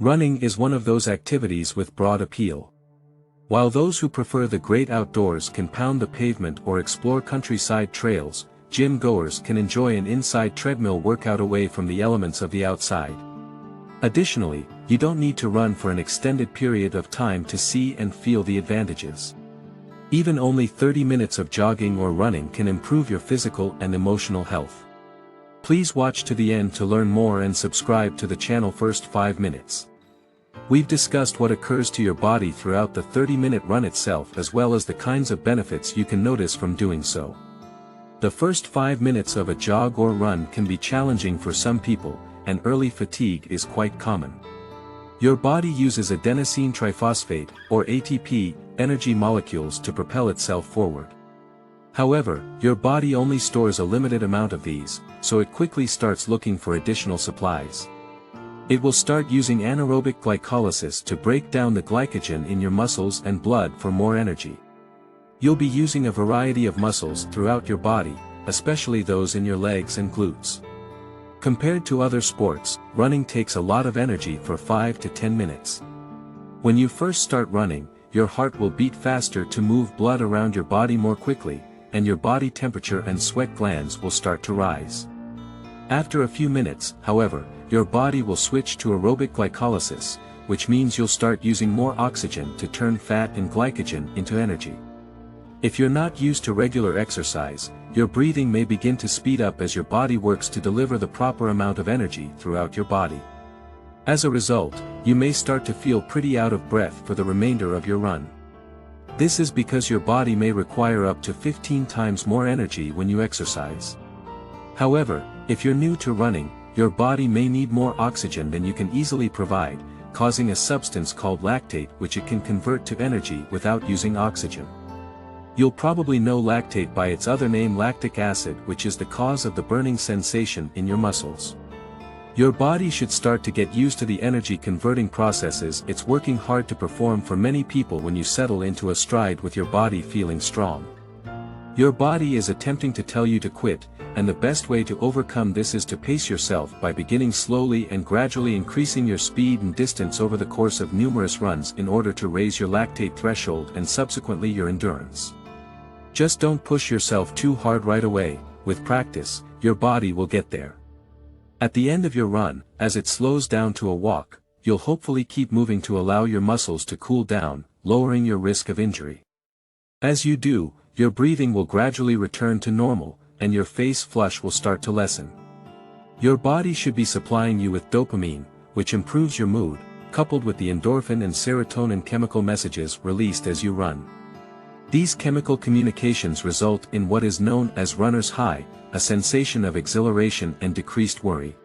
Running is one of those activities with broad appeal. While those who prefer the great outdoors can pound the pavement or explore countryside trails, gym goers can enjoy an inside treadmill workout away from the elements of the outside. Additionally, you don't need to run for an extended period of time to see and feel the advantages. Even only 30 minutes of jogging or running can improve your physical and emotional health. Please watch to the end to learn more and subscribe to the channel first 5 minutes. We've discussed what occurs to your body throughout the 30-minute run itself as well as the kinds of benefits you can notice from doing so. The first 5 minutes of a jog or run can be challenging for some people, and early fatigue is quite common. Your body uses adenosine triphosphate, or ATP, energy molecules to propel itself forward. However, your body only stores a limited amount of these, so it quickly starts looking for additional supplies. It will start using anaerobic glycolysis to break down the glycogen in your muscles and blood for more energy. You'll be using a variety of muscles throughout your body, especially those in your legs and glutes. Compared to other sports, running takes a lot of energy for 5 to 10 minutes. When you first start running, your heart will beat faster to move blood around your body more quickly, and your body temperature and sweat glands will start to rise. After a few minutes, however, your body will switch to aerobic glycolysis, which means you'll start using more oxygen to turn fat and glycogen into energy. If you're not used to regular exercise, your breathing may begin to speed up as your body works to deliver the proper amount of energy throughout your body. As a result, you may start to feel pretty out of breath for the remainder of your run. This is because your body may require up to 15 times more energy when you exercise. However, if you're new to running, your body may need more oxygen than you can easily provide, causing a substance called lactate which it can convert to energy without using oxygen. You'll probably know lactate by its other name, lactic acid, which is the cause of the burning sensation in your muscles. Your body should start to get used to the energy converting processes it's working hard to perform for many people when you settle into a stride with your body feeling strong. Your body is attempting to tell you to quit, and the best way to overcome this is to pace yourself by beginning slowly and gradually increasing your speed and distance over the course of numerous runs in order to raise your lactate threshold and subsequently your endurance. Just don't push yourself too hard right away. With practice, your body will get there. At the end of your run, as it slows down to a walk, you'll hopefully keep moving to allow your muscles to cool down, lowering your risk of injury. As you do, your breathing will gradually return to normal, and your face flush will start to lessen. Your body should be supplying you with dopamine, which improves your mood, coupled with the endorphin and serotonin chemical messages released as you run. These chemical communications result in what is known as runner's high, a sensation of exhilaration and decreased worry.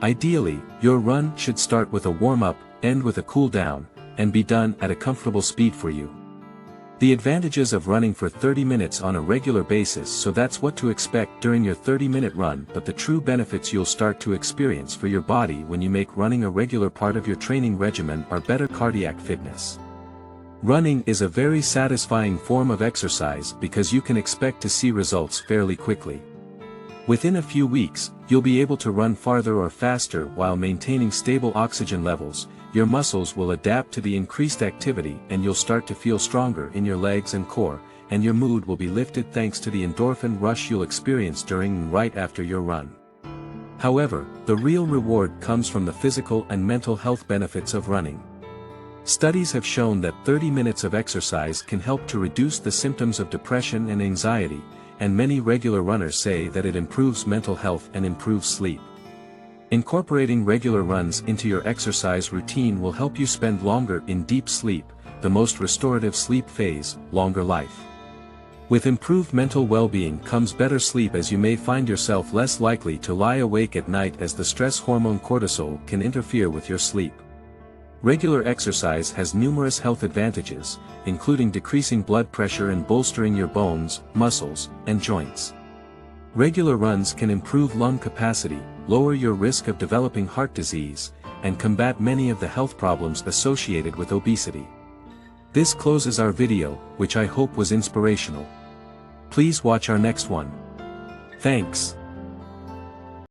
Ideally, your run should start with a warm-up, end with a cool-down, and be done at a comfortable speed for you. The advantages of running for 30 minutes on a regular basis, so that's what to expect during your 30-minute run, but the true benefits you'll start to experience for your body when you make running a regular part of your training regimen are better cardiac fitness. Running is a very satisfying form of exercise because you can expect to see results fairly quickly. Within a few weeks, you'll be able to run farther or faster while maintaining stable oxygen levels. Your muscles will adapt to the increased activity and you'll start to feel stronger in your legs and core, and your mood will be lifted thanks to the endorphin rush you'll experience during and right after your run. However, the real reward comes from the physical and mental health benefits of running. Studies have shown that 30 minutes of exercise can help to reduce the symptoms of depression and anxiety, and many regular runners say that it improves mental health and improves sleep. Incorporating regular runs into your exercise routine will help you spend longer in deep sleep, the most restorative sleep phase, longer life. With improved mental well-being comes better sleep, as you may find yourself less likely to lie awake at night as the stress hormone cortisol can interfere with your sleep. Regular exercise has numerous health advantages, including decreasing blood pressure and bolstering your bones, muscles, and joints. Regular runs can improve lung capacity, lower your risk of developing heart disease, and combat many of the health problems associated with obesity. This closes our video, which I hope was inspirational. Please watch our next one. Thanks.